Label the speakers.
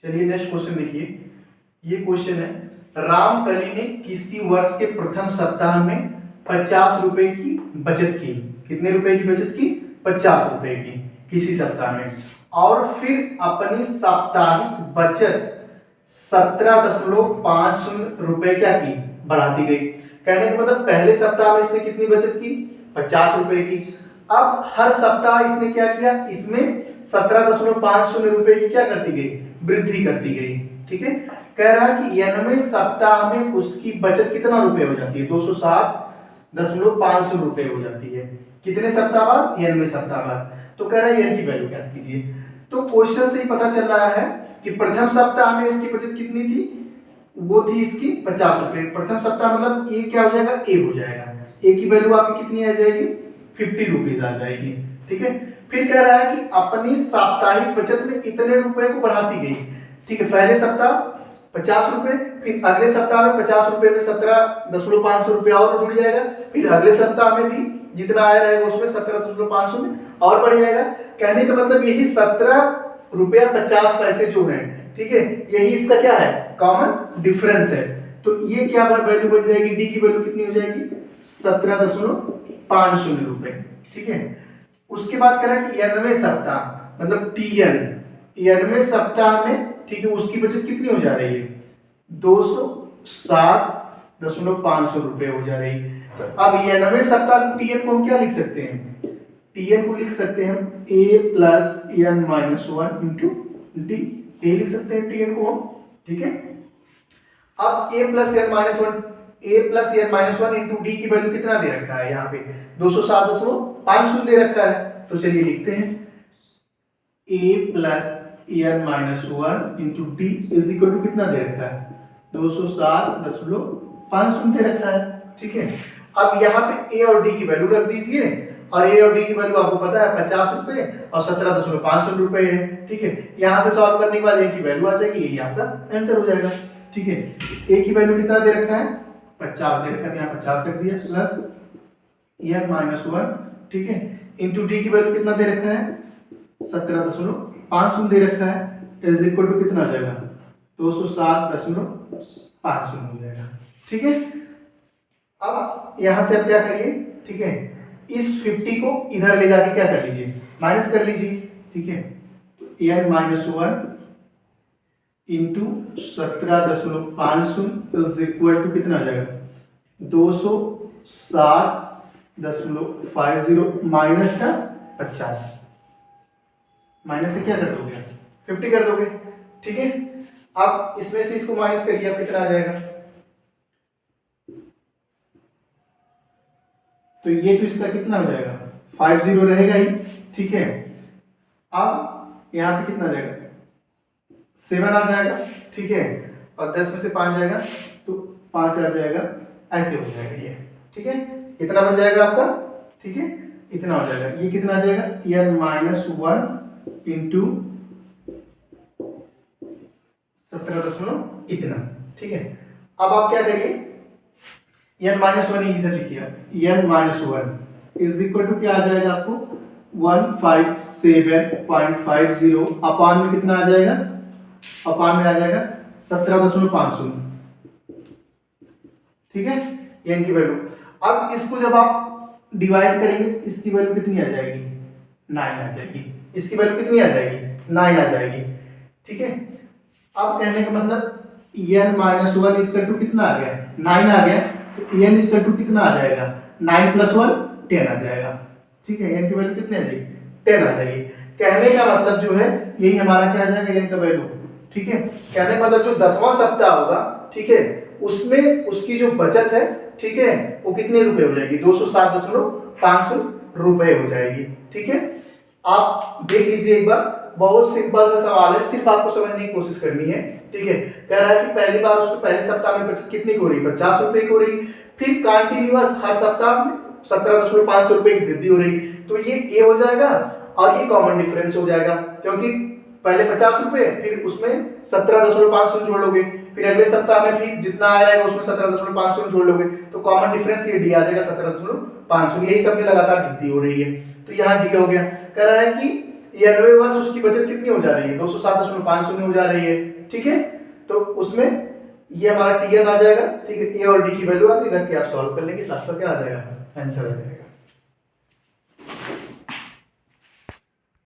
Speaker 1: चलिए next question देखिए। ये क्वेश्चन है, रामकली ने किसी वर्ष के प्रथम सप्ताह में 50 रुपए की बचत की। कितने रुपए की बचत की? 50 रुपए की किसी सप्ताह में, और फिर अपनी साप्ताहिक बचत 17.50 रुपए क्या की? बढ़ाती गई। कहने का मतलब पहले सप्ताह में इसने कितनी बचत की? 50 रुपए की। अब हर सप्ताह इसने क्या किया? इसमें 17.50 रुपए की क्या करती गई? वृद्धि करती गई। ठीक है, कह रहा है कि 90वें सप्ताह में उसकी बचत कितना रुपए हो जाती है? 207.50 रुपए हो जाती है। कितने सप्ताह बाद? 90वें सप्ताह बाद। तो कह रहा है एन की वैल्यू ज्ञात कीजिए। तो क्वेश्चन से ही पता चल रहा है कि प्रथम सप्ताह में इसकी बचत कितनी थी? वो थी इसकी 50 रुपए। प्रथम सप्ताह मतलब ए क्या हो जाएगा? ए हो जाएगा। ए की वैल्यू आपकी कितनी आ जाएगी? 50 रुपीज आ जाएगी। ठीक है, फिर कह रहा है कि अपनी साप्ताहिक बचत में इतने रुपए को बढ़ाती गई। ठीक है, पहले सप्ताह 50 रुपए, फिर अगले सप्ताह में 50 रुपए में 17.50 रुपया और जुड़ जाएगा, फिर अगले सप्ताह में भी जितना आया रहेगा उसमें 17.50 में और बढ़ जाएगा। कहने का मतलब यही 17.50 रुपया जो है, ठीक है, यही इसका क्या है? कॉमन डिफरेंस है। तो ये क्या वैल्यू बन जाएगी? डी की वैल्यू कितनी हो जाएगी? 17.50 रुपए। ठीक है, उसके बाद कह रहा है कि 90वें सप्ताह मतलब टीएन, 90वें सप्ताह में, ठीक है, उसकी बचत कितनी हो जा रही है? 207.50 रुपए हो जा रही है। तो अब 90वें सप्ताह को टीएन को हम क्या लिख सकते हैं? टीएन को लिख सकते हैं हम A plus N minus 1 into D. A लिख सकते हैं टीएन को हम। ठीक है, अब A plus N minus 1 into D की वैल्यू कितना दे रखा है? यहाँ पे 207.50 दे रखा है। तो चलिए लिखते हैं a plus N minus 1 into d is equal to कितना दे रखा है? 207.50 दे रखा है। ठीक है, अब यहाँ पे ए और डी की वैल्यू रख दीजिए, और ए और डी की वैल्यू आपको पता है 50 रुपए और 17.50 रुपए है। ठीक है, यहां से सॉल्व करने के बाद ए की वैल्यू आ जाएगी, यही आपका आंसर हो जाएगा। ठीक है, ए की वैल्यू कितना दे रखा है? 50 दे रखा है, यहाँ 50 रख दिया प्लस एन माइनस 1, ठीक है, इंटू डी की वैल्यू कितना दे रखा है? 17.50 दे रखा है, इज इक्वल टू कितना हो जाएगा? 207.50 हो जाएगा। ठीक है, अब यहां से आप क्या करिए? ठीक है, इस 50 को इधर ले जाके क्या कर लीजिए? माइनस कर लीजिए। ठीक है, तो N minus 1 into 17.50 is equal to कितना आ जाएगा? 207.50 माइनस का 50, माइनस से क्या कर दोगे? 50 कर दोगे। ठीक है, अब इसमें से इसको माइनस करिए, अब कितना आ जाएगा? तो ये तो इसका कितना हो जाएगा? 50 रहेगा ही। ठीक है, अब यहां पे कितना आ जाएगा? 7 आ जाएगा। ठीक है, और 10 में से 5 जाएगा तो 5 आ जाएगा, ऐसे हो जाएगा ये। ठीक है, इतना बन जाएगा आपका। ठीक है, इतना हो जाएगा। ये कितना आ जाएगा? एन माइनस 1 इंटू 17 इतना। ठीक है, अब आप क्या करिए? एन माइनस 1 इधर लिखिए, N minus 1 is equal to क्या आ जाएगा आपको? 157.50 अपान में कितना आ जाएगा? अपान में आ जाएगा 17.50। ठीक है, एन की वैल्यू। अब इसको जब आप डिवाइड करेंगे, इसकी वैल्यू कितनी आ जाएगी? 9 आ जाएगी। इसकी वैल्यू कितनी आ जाएगी? 9 आ जाएगी। ठीक है, अब कहने का मतलब एन माइनस 1 इसका टू कितना आ गया? 9 आ गया। तो एन इसका टू कितना आ जाएगा? 9 प्लस 1 10 आ जाएगा। ठीक है, एन की वैल्यू कितनी आ जाएगी? 10 आ जाएगी। कहने का मतलब जो है यही हमारा क्या आ जाएगा? एन का वैल्यू। ठीक है, कहने का मतलब जो 10वां सप्ताह होगा, ठीक है, उसमें उसकी जो बचत है, ठीक है, वो कितने रुपए हो जाएगी? 207.50 रुपए हो जाएगी। ठीक है, आप देख लीजिए एक बार, बहुत सिंपल सा सवाल है, सिर्फ आपको समझने की कोशिश करनी है। ठीक है, कह रहा है कि पहली बार उसको पहले सप्ताह में बचत कितनी हो रही? 50 रुपए की हो रही, फिर कंटिन्यूअस हर सप्ताह में 17.50 रुपए की वृद्धि हो रही। तो ये ए हो जाएगा और ये कॉमन डिफरेंस हो जाएगा, क्योंकि पहले 50 रुपए, फिर उसमें 17.50 जोड़ लोगे, फिर अगले सप्ताह में फिर जितना आ जाएगा उसमें 17.50 जोड़ लोगे, तो कॉमन डिफरेंस ये डी आ जाएगा 17.50। यही सब में लगातार वृद्धि हो रही है, तो यहाँ डी हो गया। कह रहा है कि ये 90 वर्ष उसकी बचत कितनी हो जा रही है, 207.50 हो जा रही है। ठीक है, तो उसमें ये हमारा टी एन आ जाएगा। ठीक है, ए और डी की वैल्यू आगे रख के आप सॉल्व कर लेंगे तो आपका क्या आ जाएगा, आंसर आ जाएगा।